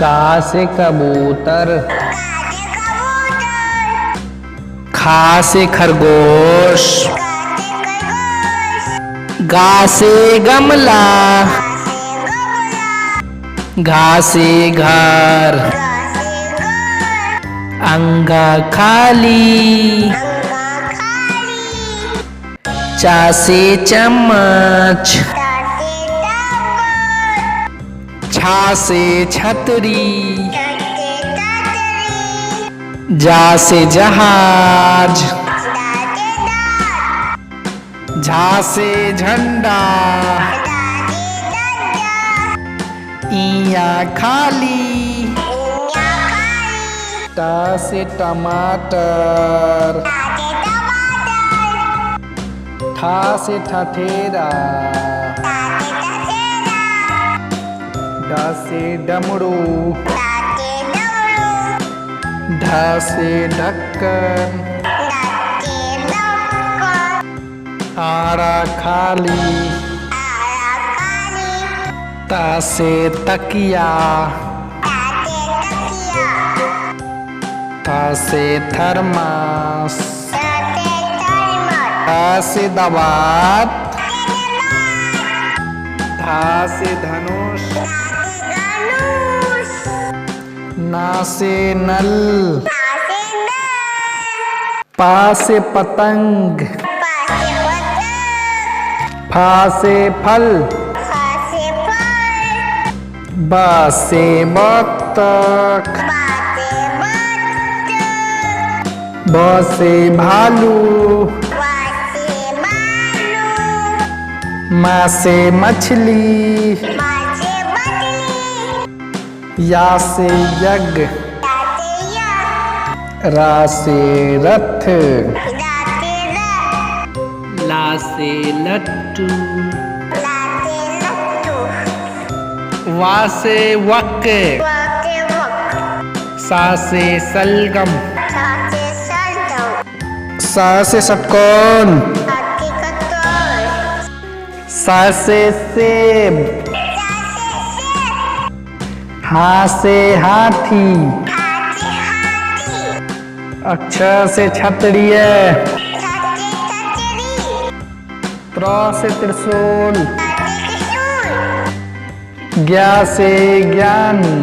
का से कबूतर, खा से खरगोश, गा से गमला, घा से घर, अंगा खाली, चा से चम्मच, छा से छतरी, जा से जहाज, झा से झंडा, इया खाली, टा से टमाटर, ठा से ठठेरा, डा से डमरू, ढा से ढक्कन, आरा खाली, ता से तकिया, था से थर्मास, धा से दवात, धा से धनुष, ना से नल, पा से पतंग, फा से फल, बा से बत्तख, ब से भालू, मा से मछली, या से यज्ञ, रा से रथ, ला से लट्टू, वा से वक, सा से सलगम, सा से षटकोण, सा से सेब, हा से हाथी, अक्षर से क्षत्रिय, त्र से त्रिशूल, ज्ञा से ज्ञानी,